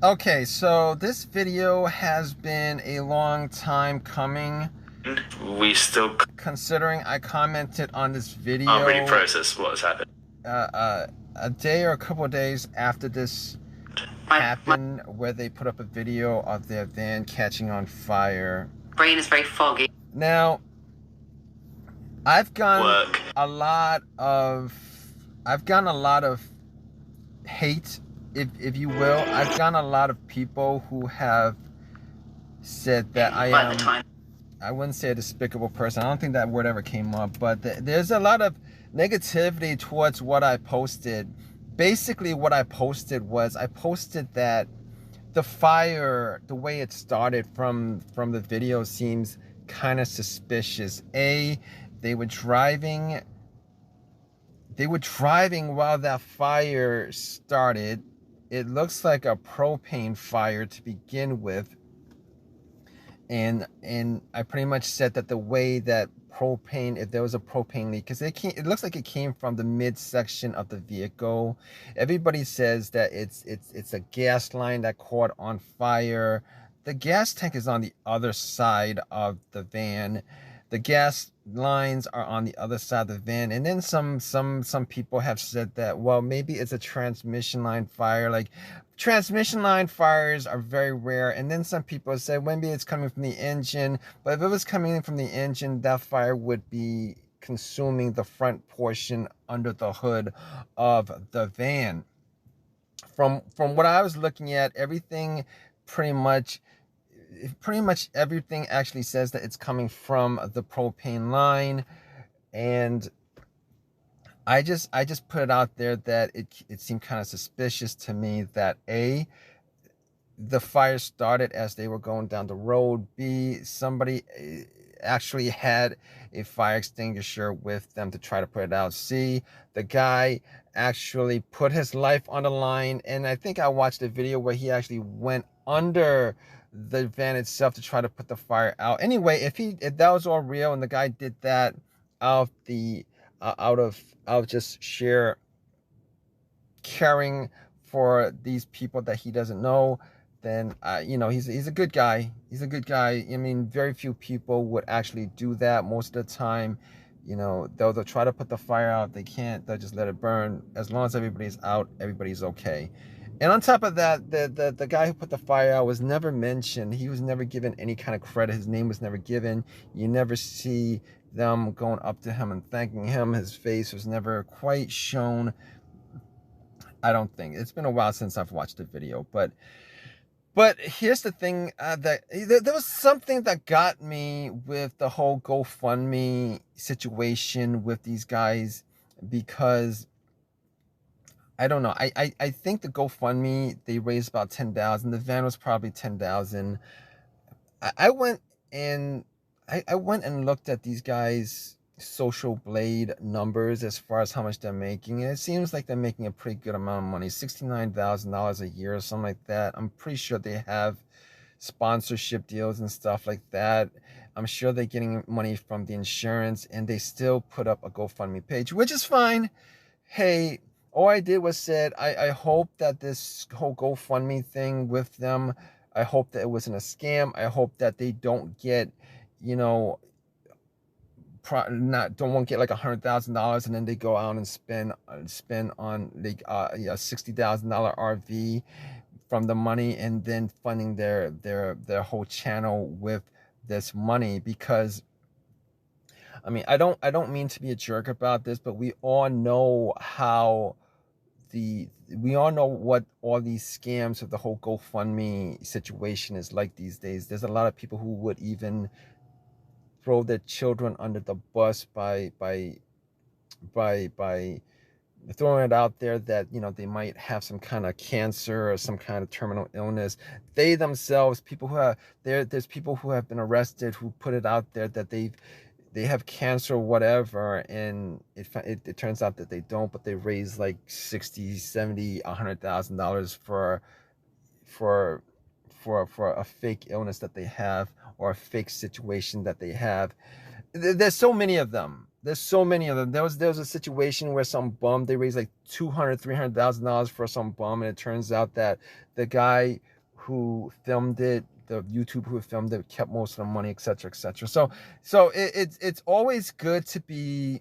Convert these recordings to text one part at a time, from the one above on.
Okay, so this video has been a long time coming, We still considering I commented on this can't really video process what has happened. uh, uh, a day or a couple of days after this My happened, where they put up a video of their van catching on fire. brain is very foggy. Now, I've gotten Work. a lot of, I've gotten a lot of hate, if you will. I've gotten a lot of people who have said that I By the am, time. I wouldn't say a despicable person. I don't think that word ever came up, but there's a lot of negativity towards what I posted. Basically, what I posted was I posted that the fire, the way it started from the video, seems kind of suspicious. They were driving, they were driving while that fire started. It looks like a propane fire to begin with. And I pretty much said that the way that propane, if there was a propane leak, because it looks like it came from the midsection of the vehicle. Everybody says that it's a gas line that caught on fire. The gas tank is on the other side of the van. The gas lines are on the other side of the van, and then some people have said that, well, maybe it's a transmission line fire. Like, transmission line fires are very rare, and then some people say maybe it's coming from the engine, but if it was coming from the engine, that fire would be consuming the front portion under the hood of the van. From what I was looking at, everything pretty much pretty much everything actually says that it's coming from the propane line. And I just put it out there that it seemed kind of suspicious to me that the fire started as they were going down the road. B, somebody actually had a fire extinguisher with them to try to put it out. C, the guy actually put his life on the line. And I think I watched a video where he actually went under the van itself to try to put the fire out. Anyway, if that was all real and the guy did that out of the out of just sheer caring for these people that he doesn't know, then he's a good guy. He's a good guy. I mean, very few people would actually do that. Most of the time, they'll try to put the fire out. They can't. They'll just let it burn. As long as everybody's out, everybody's okay. And on top of that, the guy who put the fire out was never mentioned. He was never given any kind of credit. His name was never given. You never see them going up to him and thanking him. His face was never quite shown. I don't think. It's been a while since I've watched the video, but here's the thing, that there was something that got me with the whole GoFundMe situation with these guys, because I don't know. I think the GoFundMe, they raised about 10,000. The van was probably 10,000. I went and I went and looked at these guys' Social Blade numbers as far as how much they're making, and it seems like they're making a pretty good amount of money, $69,000 a year or something like that. I'm pretty sure they have sponsorship deals and stuff like that. I'm sure they're getting money from the insurance, and they still put up a GoFundMe page, which is fine. Hey, all I did was said I hope that this whole GoFundMe thing with them, I hope that it wasn't a scam. I hope that they don't get, you know, not don't won't get like $100,000 and then they go out and spend on like a $60,000 RV from the money, and then funding their whole channel with this money. Because I mean, I don't mean to be a jerk about this, but we all know how we all know what all these scams of the whole GoFundMe situation is like these days. There's a lot of people who would even throw their children under the bus by throwing it out there that they might have some kind of cancer or some kind of terminal illness. They themselves, people who have there's people who have been arrested who put it out there that they have cancer or whatever, and it turns out that they don't, but they raise like 60, 70, $100,000 for for a fake illness that they have, or a fake situation that they have. There's so many of them. there's so many of them. There was a situation where some bum, they raised like $200,000-$300,000 for some bum, and it turns out that the guy who filmed it, the YouTuber who filmed it, kept most of the money, etc., etc. So it's always good to be,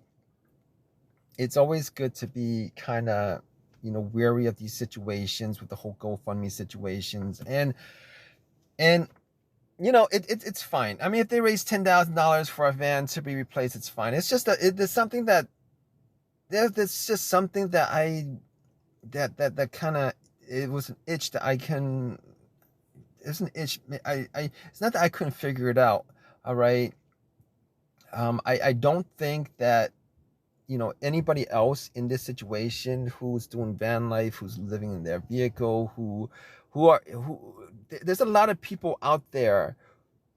it's always good to be kind of, wary of these situations with the whole GoFundMe situations. And it's fine. I mean, if they raise $10,000 for a van to be replaced, it's fine. It's just that there's something that there's just something that that kind of, it was an itch that I can. It's an itch. It's not that I couldn't figure it out. All right. I don't think that anybody else in this situation who's doing van life, who's living in their vehicle, who there's a lot of people out there.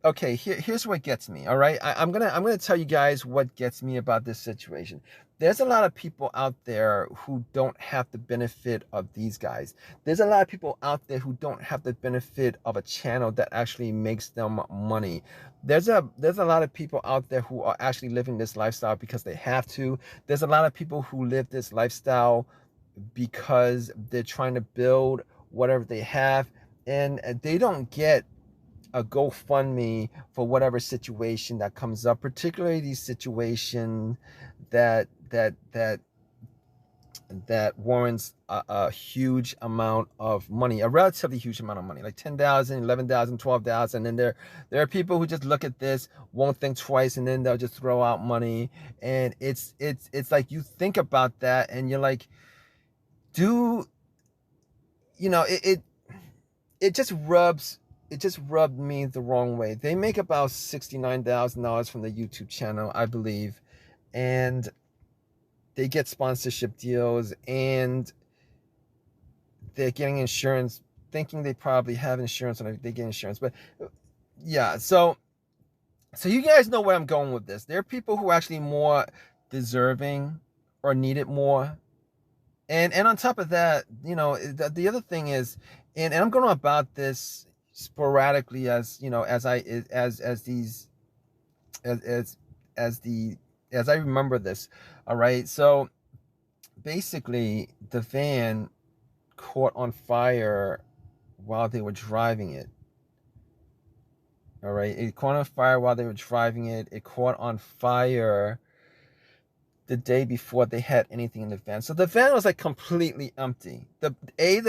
Okay, here's what gets me. All right, I'm gonna tell you guys what gets me about this situation. There's a lot of people out there who don't have the benefit of these guys. There's a lot of people out there who don't have the benefit of a channel that actually makes them money. There's a lot of people out there who are actually living this lifestyle because they have to. There's a lot of people who live this lifestyle because they're trying to build whatever they have, and they don't get a GoFundMe for whatever situation that comes up, particularly these situations that warrants a huge amount of money, a relatively huge amount of money, like 10,000, 11,000, 12,000. And there are people who just look at this, won't think twice, and then they'll just throw out money. And it's like, you think about that and you're like, do it just rubbed me the wrong way. They make about $69,000 from the YouTube channel, I believe, and they get sponsorship deals, and they're getting insurance, thinking they probably have insurance, and they get insurance. But yeah, so you guys know where I'm going with this. There are people who are actually more deserving or need it more. And on top of that, the other thing is, and I'm going about this sporadically as as I remember this. All right, so basically the van caught on fire while they were driving it. All right, it caught on fire while they were driving it. It caught on fire the day before they had anything in the van. So the van was like completely empty. The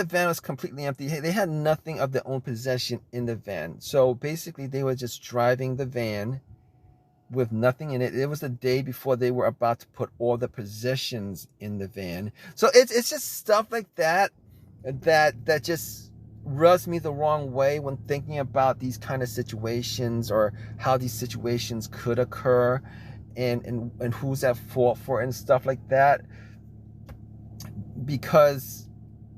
van was completely empty. They had nothing of their own possession in the van. So basically they were just driving the van with nothing in it. It was the day before they were about to put all the possessions in the van. So it's just stuff like that just rubs me the wrong way when thinking about these kind of situations, or how these situations could occur, and who's at fault for it and stuff like that. Because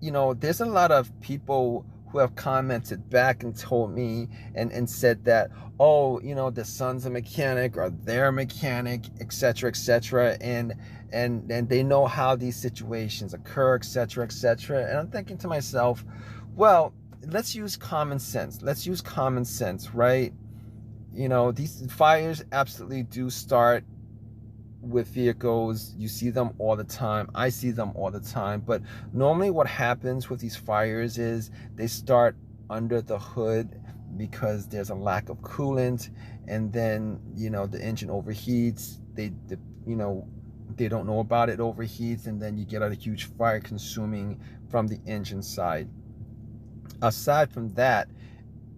there's a lot of people who have commented back and told me and said that, oh, the son's a mechanic, or their mechanic, etc., etc., and they know how these situations occur, etc., etc. And I'm thinking to myself, well, let's use common sense, right? These fires absolutely do start with vehicles. You see them all the time. I see them all the time. But normally what happens with these fires is they start under the hood because there's a lack of coolant, and then the engine overheats. They don't know about it, overheats, and then you get a huge fire consuming from the engine side. Aside from that,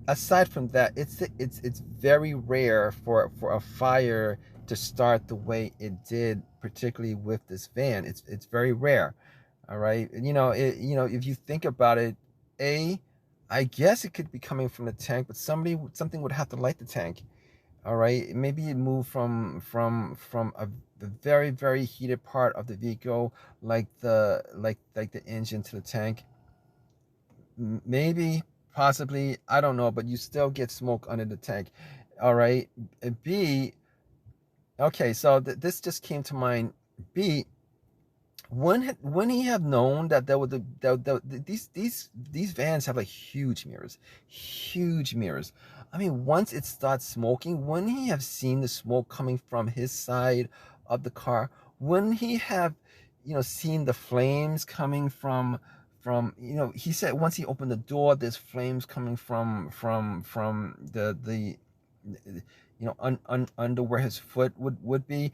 it's very rare for a fire to start the way it did, particularly with this van. It's very rare. All right, if you think about it, I guess it could be coming from the tank, but something would have to light the tank. All right, maybe it moved from the very, very heated part of the vehicle, like the engine, to the tank. Maybe, possibly, I don't know, but you still get smoke under the tank. All right. B, okay, so this just came to mind. B, when he have known that there were these vans have like huge mirrors. I mean, once it starts smoking, wouldn't he have seen the smoke coming from his side of the car, wouldn't he have, seen the flames coming from, he said once he opened the door, there's flames coming from the under where his foot would be.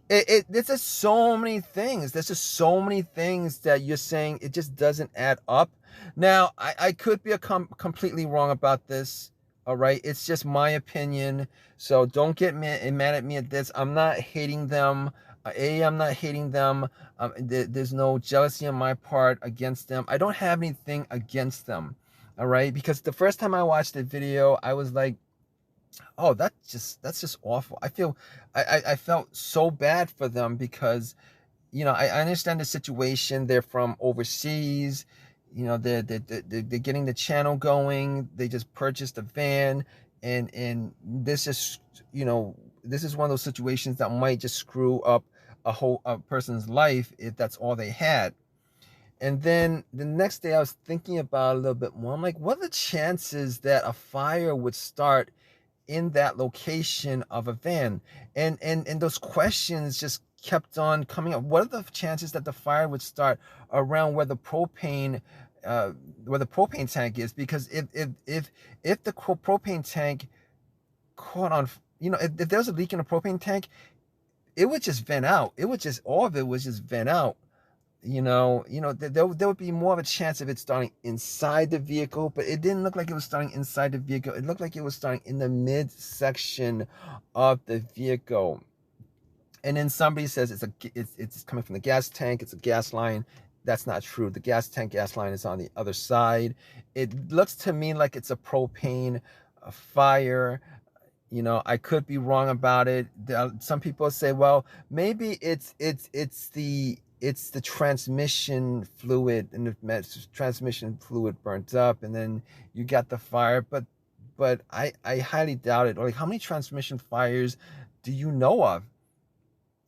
There's just so many things. There's just so many things that you're saying it just doesn't add up. Now, I could be completely wrong about this. All right, it's just my opinion. So don't get mad at me at this. I'm not hating them. I'm not hating them. There's no jealousy on my part against them. I don't have anything against them. All right, because the first time I watched the video, I was like, oh, that's just awful. I felt so bad for them because, I understand the situation. They're from overseas. They're getting the channel going. They just purchased a van, and this is, this is one of those situations that might just screw up a person's life if that's all they had. And then the next day I was thinking about it a little bit more. I'm like, what are the chances that a fire would start in that location of a van? And those questions just kept on coming up. What are the chances that the fire would start around where the propane tank is? Because if the propane tank caught on, if there was a leak in a propane tank, it would just vent out. It would just, all of it would just vent out. There would be more of a chance of it starting inside the vehicle, but it didn't look like it was starting inside the vehicle. It looked like it was starting in the midsection of the vehicle. And then somebody says it's coming from the gas tank. It's a gas line. That's not true. The gas line is on the other side. It looks to me like it's a propane fire. I could be wrong about it. Some people say, well, maybe it's the transmission fluid, and the transmission fluid burnt up, and then you got the fire. But I highly doubt it. Like, how many transmission fires do you know of?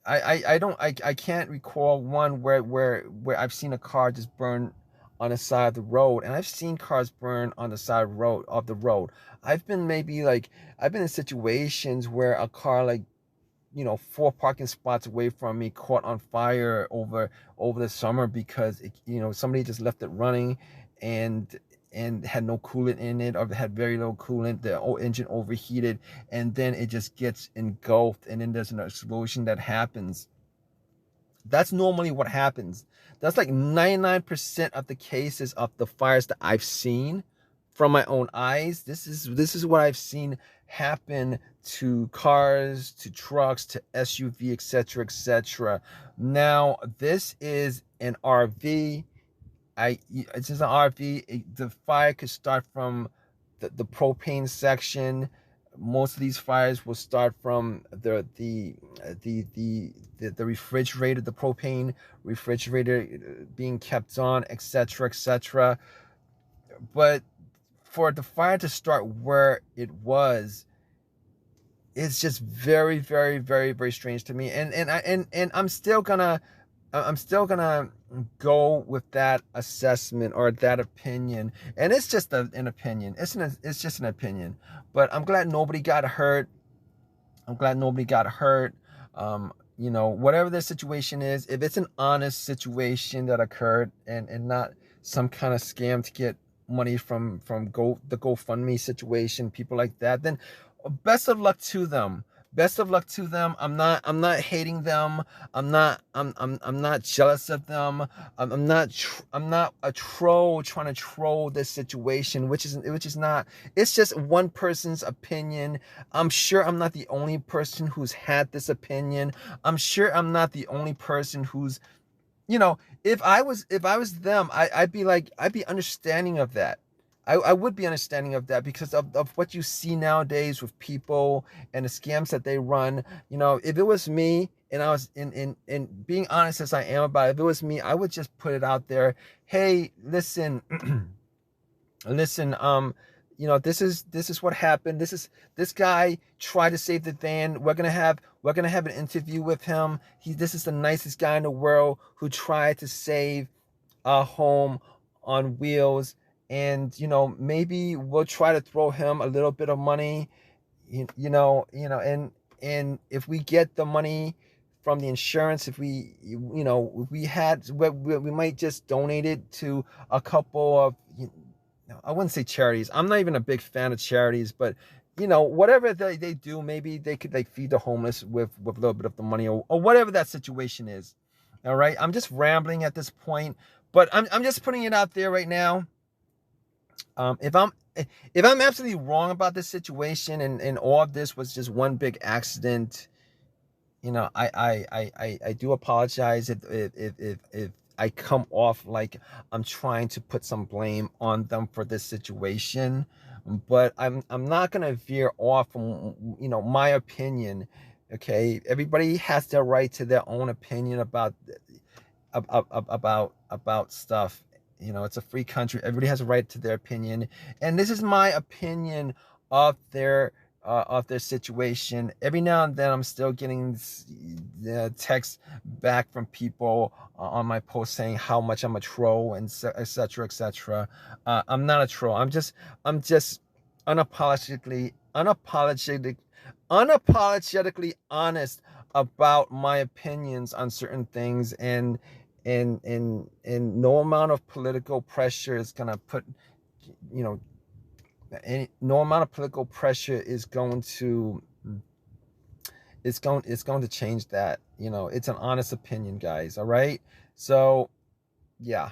I can't recall one where I've seen a car just burn on the side of the road, and I've seen cars burn on the side of the road. I've been in situations where a car, like, 4 parking spots away from me, caught on fire over the summer because somebody just left it running and had no coolant in it, or had very low coolant. The engine overheated, and then it just gets engulfed, and then there's an explosion that happens. That's normally what happens. That's like 99% of the cases of the fires that I've seen from my own eyes. This is what I've seen happen to cars, to trucks, to SUV, etc., etc. Now, this is an RV. It's just an RV. The fire could start from the propane section. Most of these fires will start from the refrigerator, the propane refrigerator being kept on, etc., etc. But for the fire to start where it was, it's just very, very, very, very strange to me. And I'm still gonna go with that assessment or that opinion. And it's just an opinion. It's just an opinion. But I'm glad nobody got hurt. Whatever the situation is, if it's an honest situation that occurred and not some kind of scam to get money from the Gofundme situation, people like that, then best of luck to them. I'm not hating them. I'm not jealous of them. I'm not a troll trying to troll this situation, which is not. It's just one person's opinion. I'm sure I'm not the only person who's had this opinion. I'm sure I'm not the only person who's, if I was them, I'd be understanding of that. I would be understanding of that because of what you see nowadays with people and the scams that they run. If it was me, and I was in being honest as I am about it, if it was me, I would just put it out there. Hey, listen, listen, this is what happened. This guy tried to save the van. We're gonna have an interview with him. This is the nicest guy in the world who tried to save a home on wheels. And maybe we'll try to throw him a little bit of money, and if we get the money from the insurance, if we, if we had, we might just donate it to a couple of, I wouldn't say charities. I'm not even a big fan of charities, but whatever they do, maybe they could like feed the homeless with a little bit of the money, or whatever that situation is. All right. I'm just rambling at this point, but I'm just putting it out there right now. If I'm absolutely wrong about this situation, and all of this was just one big accident, I do apologize if I come off like I'm trying to put some blame on them for this situation, but I'm not gonna veer off from my opinion. Okay, everybody has their right to their own opinion about stuff. It's a free country. Everybody has a right to their opinion, and this is my opinion of their situation. Every now and then, I'm still getting texts back from people on my post saying how much I'm a troll, and etc. etc. I'm not a troll. I'm just unapologetically honest about my opinions on certain things, and no amount of political pressure is gonna put, no amount of political pressure is going to, it's going to change that. It's an honest opinion, guys. All right. So yeah.